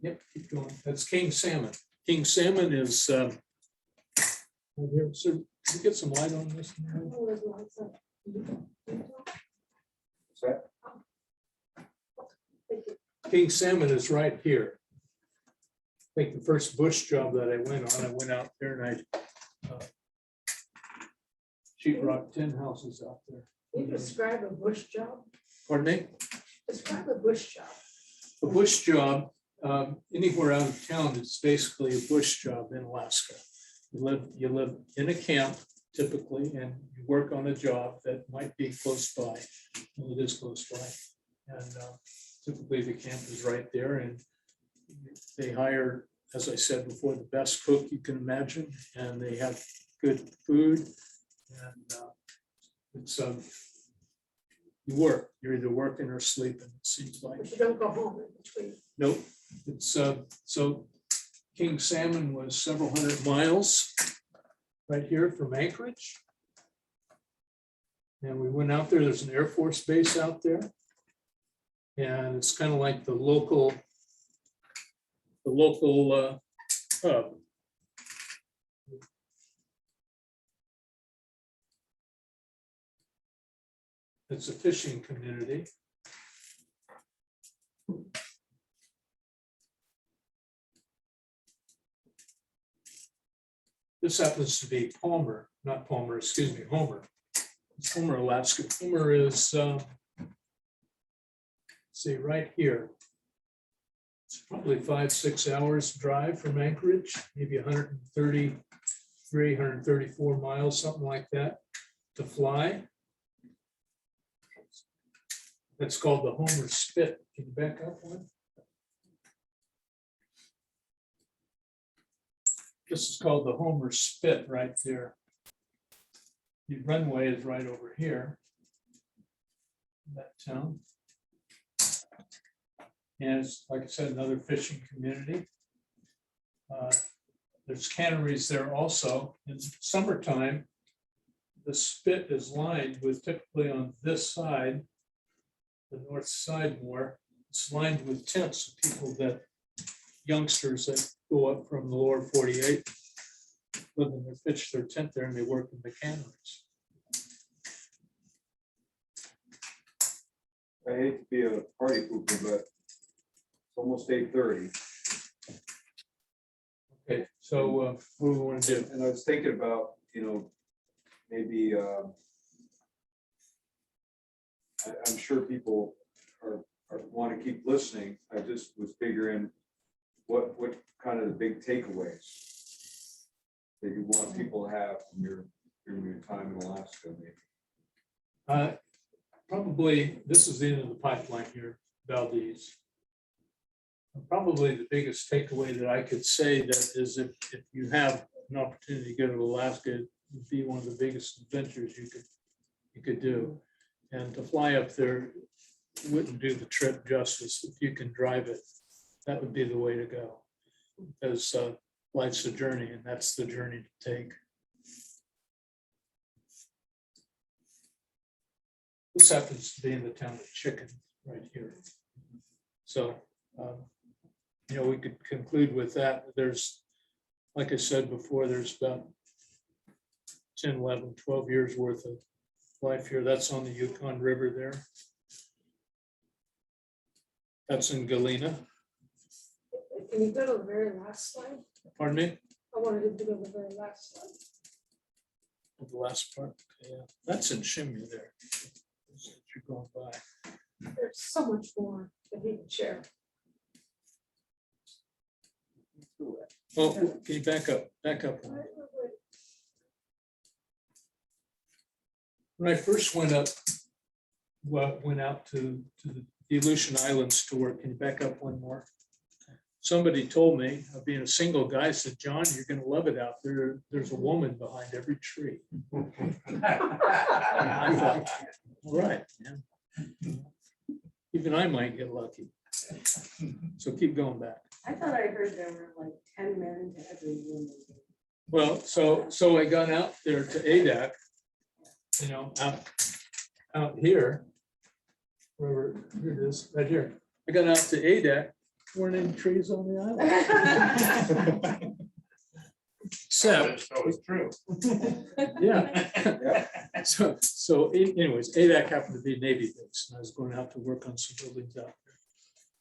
Yep, keep going. That's king salmon. King salmon is, right here. So can you get some light on this? Oh, there's lots of- What's that? Thank you. King salmon is right here. I think the first bush job that I went out there and I sheetrock 10 houses out there. Can you describe a bush job? Pardon me? Describe a bush job. A bush job, anywhere out of town, it's basically a bush job in Alaska. You live in a camp typically, and you work on a job that might be close by. Well, it is close by. And typically the camp is right there, and they hire, as I said before, the best cook you can imagine, and they have good food. And it's you work. You're either working or sleeping. It seems like. But you don't go home in between. Nope. It's so King Salmon was several hundred miles right here from Anchorage. And we went out there. There's an Air Force base out there. And it's kind of like the local hub. It's a fishing community. This happens to be Homer, It's Homer, Alaska. Homer is, see, right here. It's probably 5-6 hours drive from Anchorage, maybe 133, 134 miles, something like that, to fly. That's called the Homer Spit. Can you back up one? This is called the Homer Spit right there. The runway is right over here. That town. And it's, like I said, another fishing community. There's canneries there also. In summertime, the spit is lined with, typically on this side, the north side more, it's lined with tents of people youngsters that go up from the lower 48, live in their pitch their tent there, and they work in the canneries. I hate to be a party pooper, but it's almost 8:30. Okay, so what do we want to do? And I was thinking about, maybe, I'm sure people want to keep listening. I just was figuring what kind of the big takeaways that you want people to have from your time in Alaska, maybe. Probably, this is the end of the pipeline here, Valdez. Probably the biggest takeaway that I could say that is if you have an opportunity to go to Alaska, it would be one of the biggest adventures you could do. And to fly up there wouldn't do the trip justice. If you can drive it, that would be the way to go. Because life's a journey, and that's the journey to take. This happens to be in the town of Chicken right here. So, we could conclude with that. There's, like I said before, there's about 10, 11, 12 years worth of life here. That's on the Yukon River there. That's in Galena. Can you go to the very last slide? Pardon me? I wanted to go to the very last slide. The last part. Okay, yeah. That's in Shimmy there. That's what you're going by. There's so much more that he can share. Oh, can you back up? Back up. When I first went up, went out to the Aleutian Islands to work, can you back up one more? Somebody told me, being a single guy, said, John, you're gonna love it out there. There's a woman behind every tree. And I thought, all right, man. Even I might get lucky. So keep going back. I thought I heard there were like 10 men to every woman. Well, so I got out there to ADAC, you know, out here, wherever here it is, right here. I got out to ADAC, weren't any trees on the island. Except, it's true. yeah. So anyways, ADAC happened to be Navy base, and I was going out to work on some buildings out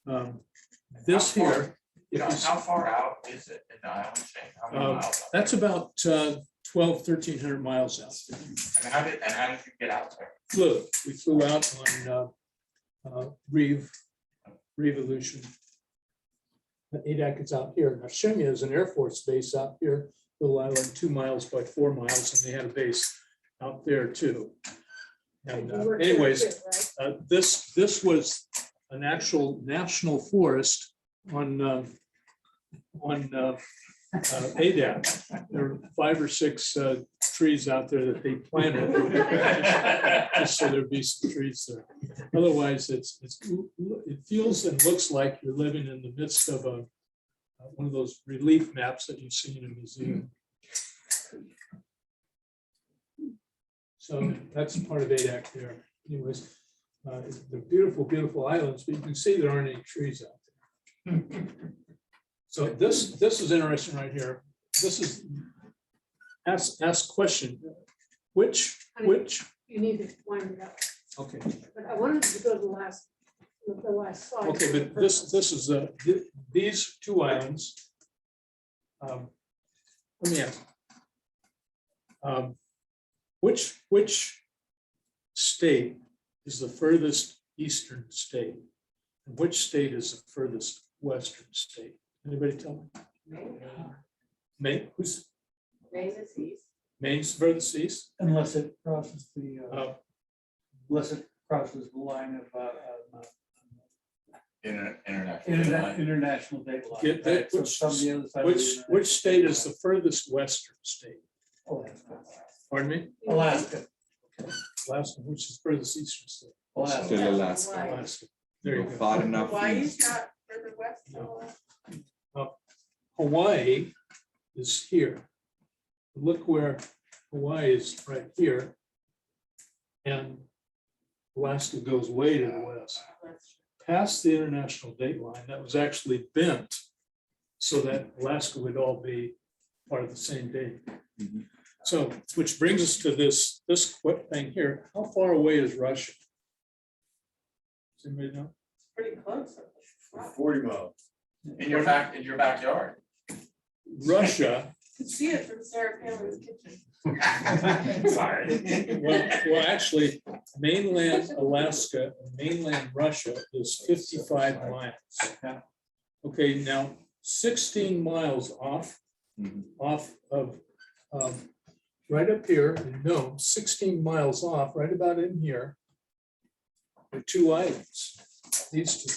there. This How far- here, if you How far out is it in the island chain? How many miles? out that's about 1,300 miles out there. there? And how did you get out there? We flew out on Revolution. The ADAC is out here. Now Shemya is an Air Force base out here, little island 2 miles by 4 miles, and they had a base out there too. And You worked there anyways, too, right? this was an actual national forest on ADAC. There are 5 or 6 trees out there that they planted just so there'd be some trees there. Otherwise, it feels and looks like you're living in the midst of one of those relief maps that you see in a museum. So that's part of ADAC there. Anyways, they're beautiful, beautiful islands, but you can see there aren't any trees out there. So this is interesting right here. This is ask question. Which You need to wind it up. okay, But I wanted to go to the last slide. okay, but this is these 2 islands. Let me ask. Which state is the furthest eastern state? And which state is the furthest western state? Anybody tell me? Maine, who's Maine is east. Maine's furthest east? Unless it crosses the, Uh, unless it crosses the line of, International. international date line. Get that, So which- from the other side of the Which international state date is the furthest western state? line. Alaska. Pardon me? Alaska. Alaska, which is furthest eastern state? Alaska. Still Alaska. Hawaii. Alaska. There you go. Far enough Hawaii's east. not further west. than No. Alaska. Hawaii is here. Look where Hawaii is right here. And Alaska goes way to the west. That's Past the international date line, that was actually bent so that Alaska would all be part of the same date. Mhm. So, which brings us to this thing here. How far away is Russia? Does anybody know? pretty close. 40 miles. In your backyard. Russia, You can see it from Sarah Palmer's kitchen. Sorry. well, actually, mainland Alaska and mainland Russia is 55 miles. Okay, now 16 miles off of, right up here in Nome, 16 miles off, right about in here, are 2 islands. These 2.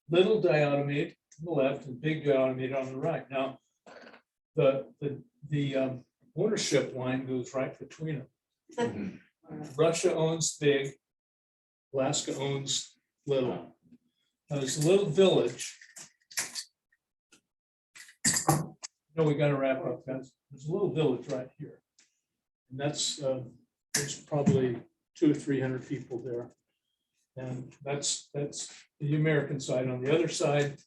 Little diatomete on the left and big diatomete on the right. Now, the ownership line goes right between them. Russia owns big, Alaska owns little. Now, there's a little village. No, we got to wrap up, guys. There's a little village right here. And that's, there's probably 200 or 300 people there. And that's the American side. On the other side,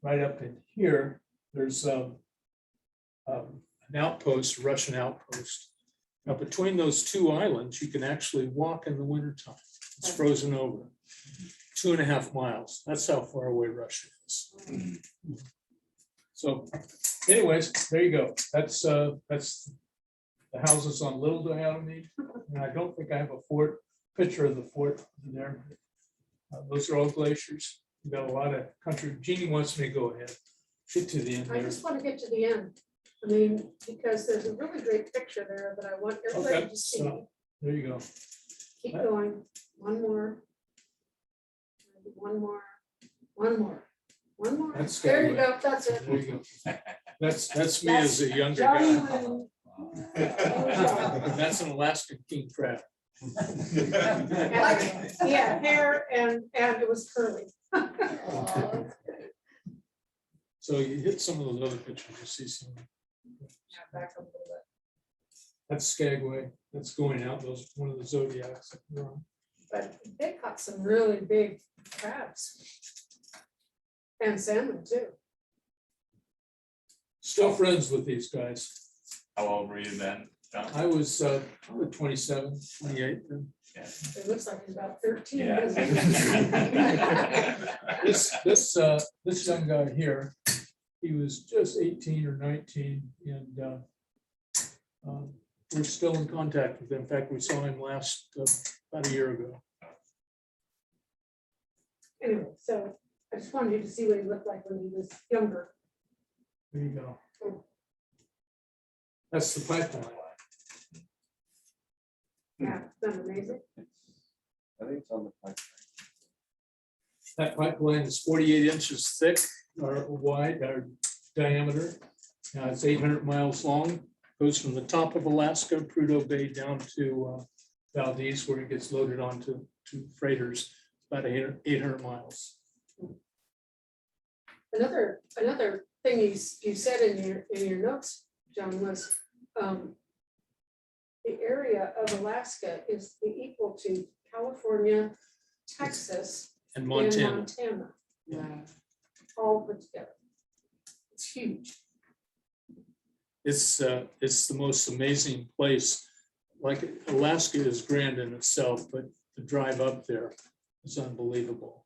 right up in here, there's an outpost, a Russian outpost. Now, between those 2 islands, you can actually walk in the wintertime. It's frozen over. 2.5 miles. That's how far away Russia is. So anyways, there you go. That's the houses on Little Diatomete. And I don't think I have a picture of the fort in there. Those are all glaciers. We've got a lot of country. Jeannie wants me to go ahead. Get to the end I there. just want to get to the end. I mean, because there's a really great picture there that I want everybody Okay, to see. so there you go. Keep going. One more. Maybe one more. One more. One more. That's There you good. go. That's it. There you go. That's me as a younger Johnny guy. Lynn. That's an Alaskan king crab. Yeah, hair and it was curly. So you hit some of those other pictures, you see some, Back up a little bit. that's Skagway, that's going out, those, one of the zodiacs. But they caught some really big crabs. And salmon too. Still friends with these guys. How old were you then, John? I was probably 27, 28 then. It looks like he's about 13. Yeah. doesn't it? This young guy here, he was just 18 or 19, and we're still in contact with him. In fact, we saw him last about a year ago. Anyway, so I just wanted you to see what he looked like when he was younger. There you go. That's the pipeline. Yeah, that's amazing. I think it's on the pipe. That pipeline is 48 inches thick or wide or diameter. It's 800 miles long. Goes from the top of Alaska, Prudhoe Bay, down to Valdez, where it gets loaded onto freighters. About 800 miles. Another thing you said in your notes, John, was the area of Alaska is equal to California, Texas, And and Montana. Montana, Yeah. all put together. It's huge. It's the most amazing place. Like Alaska is grand in itself, but the drive up there is unbelievable.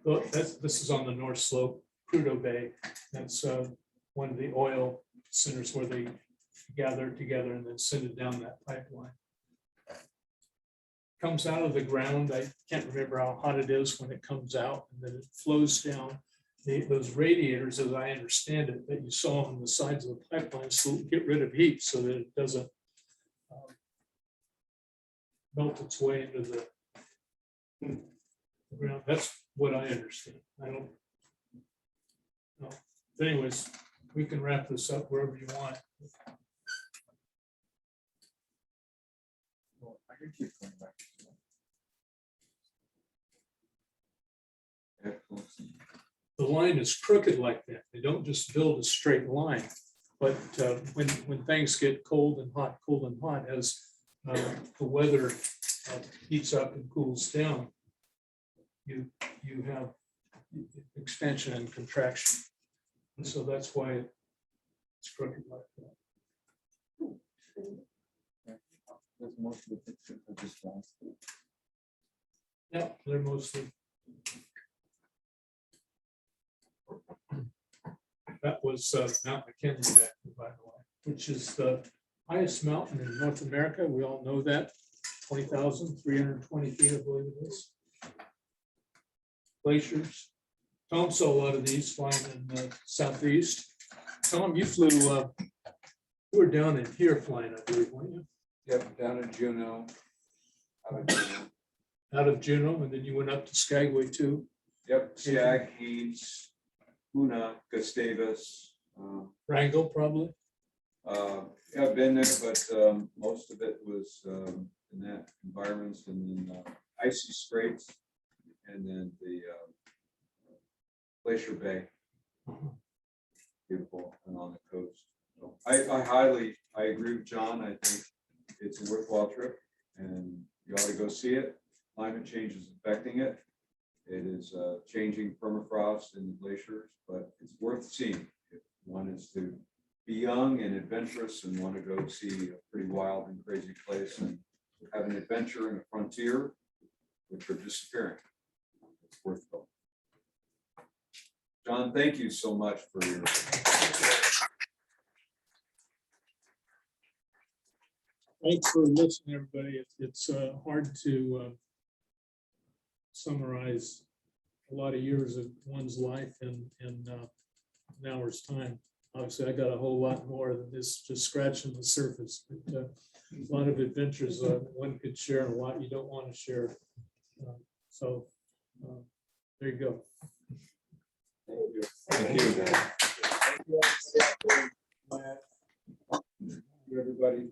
Well, this is on the North Slope, Prudhoe Bay. That's one of the oil centers where they gather together and then send it down that pipeline. Comes out of the ground. I can't remember how hot it is when it comes out, and then it flows down. Those radiators, as I understand it, that you saw on the sides of the pipeline, so get rid of heat so that it doesn't melt its way into the ground. That's what I understand. I don't know. But anyways, we can wrap this up wherever you want. Well, I can keep going back. The line is crooked like that. They don't just build a straight line. But when things get cold and hot, as the weather heats up and cools down, you have expansion and contraction. And so that's why it's crooked like that. There's most of the pictures are just last. Yeah, they're mostly. That was Mount McKinley back there, by the way, which is the highest mountain in North America. We all know that. 20,320 feet, I believe it is. Glaciers. Tom saw a lot of these flying in the southeast. Tom, you flew, you were down in here flying, I believe, weren't you? Yep, down in Juneau. Out of Juneau. Out of Juneau, and then you went up to Skagway too. Yep, Skag, Haynes, Una, Gustavus. Wrangell, probably. Yeah, I've been there, but most of it was in that environments, and then icy straits, and then the Glacier Bay. Beautiful, and on the coast. So I agree with John. I think it's a worthwhile trip, and you ought to go see it. Climate change is affecting it. It is changing permafrost in the glaciers, but it's worth seeing if one is to be young and adventurous and want to go see a pretty wild and crazy place and have an adventure in a frontier, which are disappearing. It's worth going. John, thank you so much for your. Thanks for listening, everybody. It's hard to summarize a lot of years of one's life in an hour's time. Obviously, I got a whole lot more than this, just scratching the surface. But, a lot of adventures one could share and a lot you don't want to share. So there you go. Thank you. Everybody.